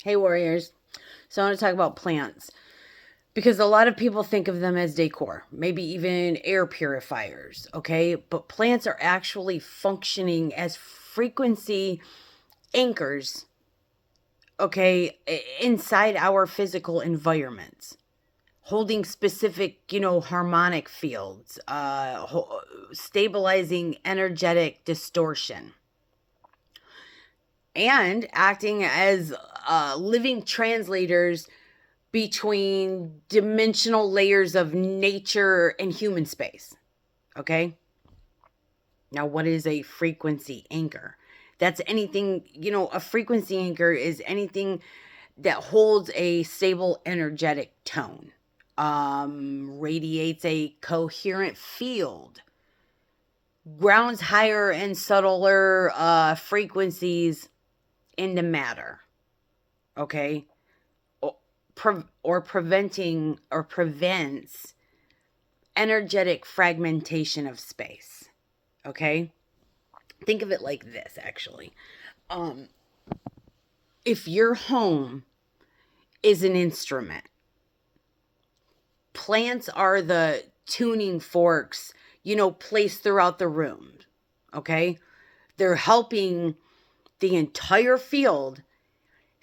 Hey, warriors. So, I want to talk about plants because a lot of people think of them as decor, maybe even air purifiers, okay? But plants are actually functioning as frequency anchors, okay, inside our physical environments, holding specific, harmonic fields, stabilizing energetic distortion, and acting as living translators between dimensional layers of nature and human space. Okay. Now, what is a frequency anchor? That's anything, a frequency anchor is anything that holds a stable energetic tone, radiates a coherent field, grounds higher and subtler frequencies into matter. Okay. Or preventing or prevents energetic fragmentation of space. Okay? Think of it like this actually. Um if your home is an instrument, plants are the tuning forks, placed throughout the room. Okay? They're helping the entire field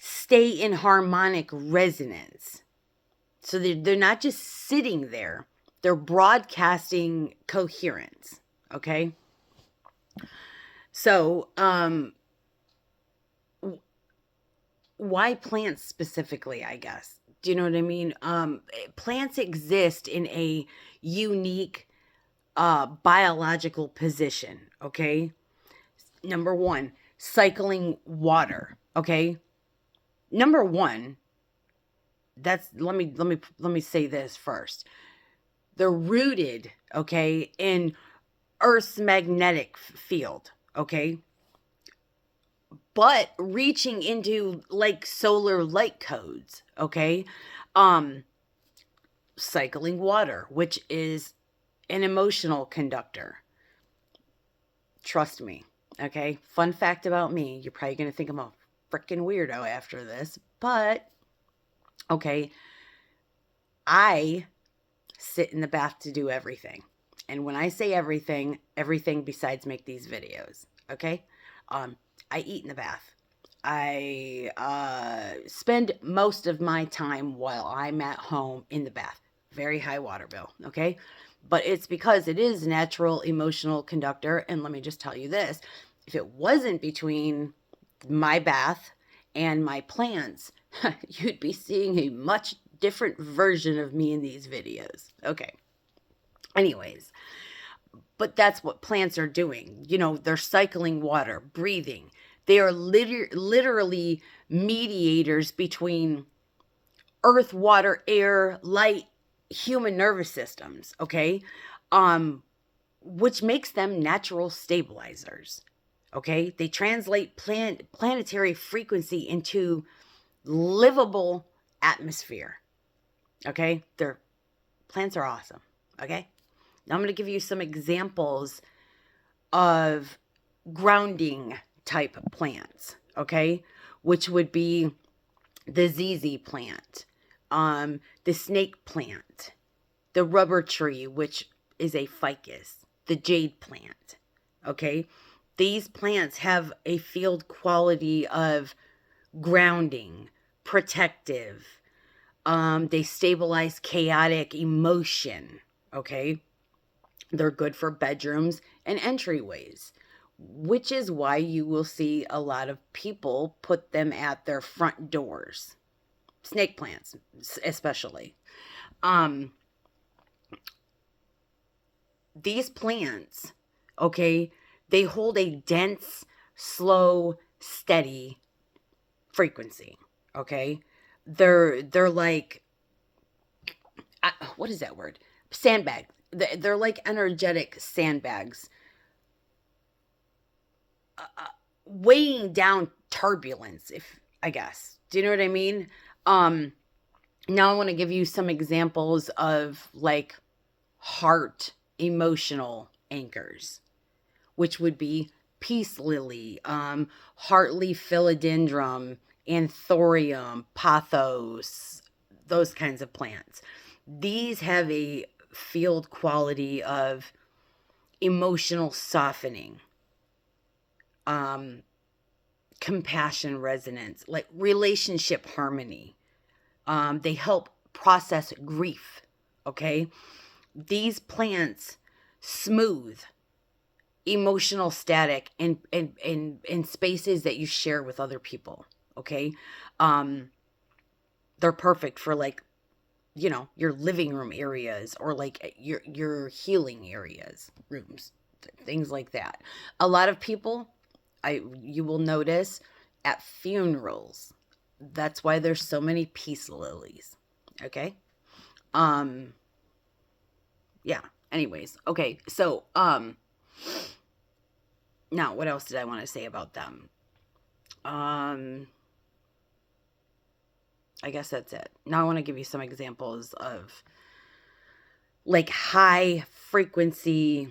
stay in harmonic resonance. So they're not just sitting there, they're broadcasting coherence. Okay? So, why plants specifically, I guess? Do you know what I mean? Plants exist in a unique biological position, okay? Number one, cycling water, okay? Number one, that's let me say this first. They're rooted, okay, in Earth's magnetic field, okay? But reaching into like solar light codes, okay? Um Cycling water, which is an emotional conductor. Trust me, okay? Fun fact about me, you're probably going to think I'm a freaking weirdo after this, but okay, I sit in the bath to do everything. And when I say everything, everything besides make these videos, okay? Um, I eat in the bath. I spend most of my time while I'm at home in the bath. Very high water bill, okay? But it's because it is natural emotional conductor. And let me just tell you this, if it wasn't between my bath and my plants, you'd be seeing a much different version of me in these videos. Okay. Anyways, but that's what plants are doing. They're cycling water, breathing. They are literally mediators between earth, water, air, light, human nervous systems, okay? Which makes them natural stabilizers. Okay? They translate planetary frequency into livable atmosphere. Okay? Their plants are awesome. Okay? Now I'm going to give you some examples of grounding type plants, okay? Which would be the ZZ plant, the snake plant, the rubber tree, which is a ficus, the jade plant, okay? These plants have a field quality of grounding, protective. They stabilize chaotic emotion, okay? They're good for bedrooms and entryways, which is why you will see a lot of people put them at their front doors. Snake plants, especially. Um, these plants, okay, they hold a dense, slow, steady frequency. Okay, they're like, what is that word? Sandbag. They're like energetic sandbags, weighing down turbulence, if I guess. Do you know what I mean? Um, Now I want to give you some examples of like heart emotional anchors, which would be peace lily, heartleaf philodendron, anthurium, pothos, those kinds of plants. These have a field quality of emotional softening, compassion resonance, like relationship harmony. They help process grief. Okay. These plants smooth emotional static in spaces that you share with other people. Okay. They're perfect for like, your living room areas, or like your healing areas, rooms, things like that. A lot of people, you will notice at funerals, that's why there's so many peace lilies. Okay. Yeah. Anyways. Okay. So, now what else did I want to say about them? I guess that's it. Now I want to give you some examples of like high frequency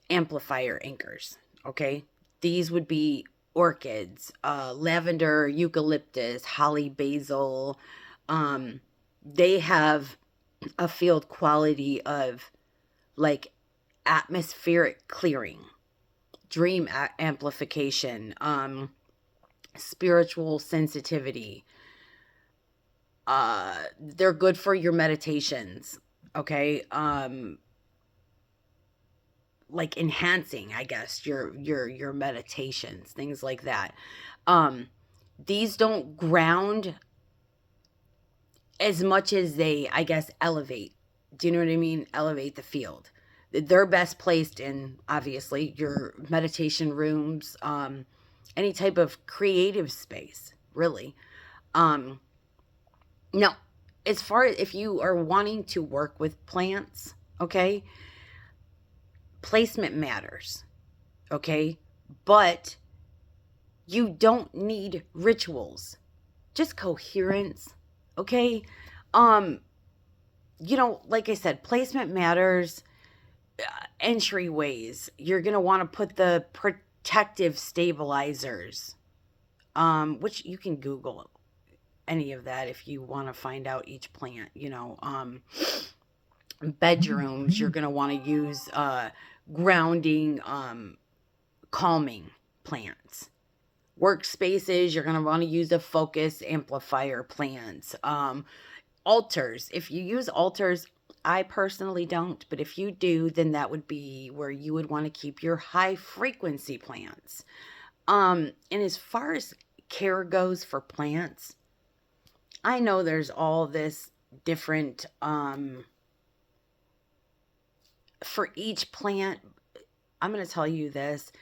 amplifier anchors. Okay. These would be orchids, lavender, eucalyptus, holly, basil. They have a field quality of like atmospheric clearing, dream amplification, spiritual sensitivity. They're good for your meditations. Okay. Like enhancing, I guess, your meditations, things like that. These don't ground as much as they, I guess, elevate. Do you know what I mean? Elevate the field. They're best placed in, obviously, your meditation rooms, any type of creative space, really. Now, as far as if you are wanting to work with plants, okay, placement matters, okay, but you don't need rituals, just coherence, okay. Like I said, placement matters. Entryways, you're gonna want to put the protective stabilizers, which you can Google any of that if you want to find out each plant. Bedrooms, you're gonna want to use grounding, calming plants. Workspaces, you're gonna want to use a focus amplifier plants. Altars, if you use altars, I personally don't, but if you do, then that would be where you would want to keep your high frequency plants. And as far as care goes for plants, I know there's all this different, for each plant. I'm going to tell you this.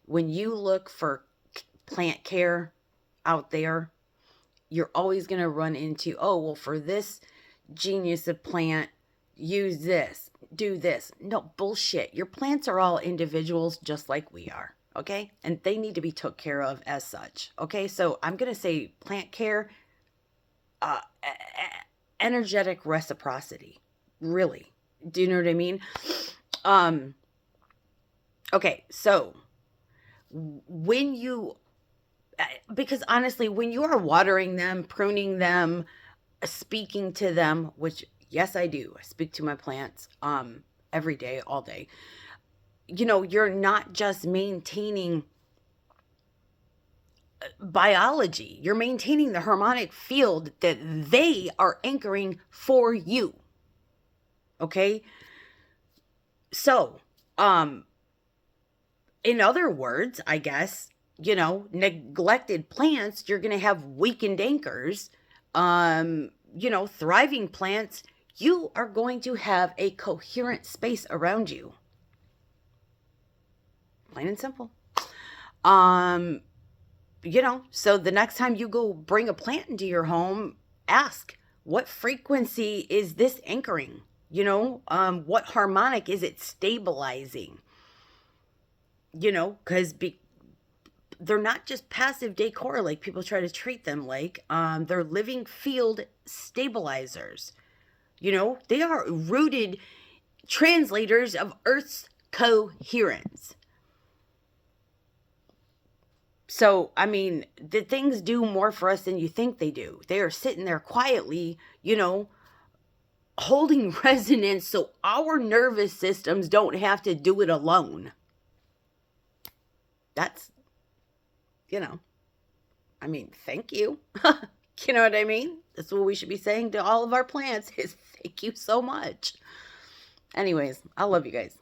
When you look for plant care out there, you're always going to run into, oh, well, for this genius of plant, use this, do this. No, bullshit. Your plants are all individuals just like we are, okay? And they need to be took care of as such, okay? So I'm going to say plant care, energetic reciprocity, really. Do you know what I mean? Okay, so when you, because honestly, when you are watering them, pruning them, speaking to them, which yes, I do. I speak to my plants every day, all day. You're not just maintaining biology. You're maintaining the harmonic field that they are anchoring for you. Okay? So, in other words, I guess, neglected plants, you're going to have weakened anchors. Thriving plants, you are going to have a coherent space around you. Plain and simple. So the next time you go bring a plant into your home, ask, what frequency is this anchoring? What harmonic is it stabilizing? Because they're not just passive decor like people try to treat them like. They're living field stabilizers. They are rooted translators of Earth's coherence. So, I mean, the things do more for us than you think they do. They are sitting there quietly, holding resonance so our nervous systems don't have to do it alone. That's, I mean, thank you. You know what I mean? That's what we should be saying to all of our plants is thank you so much. Anyways, I love you guys.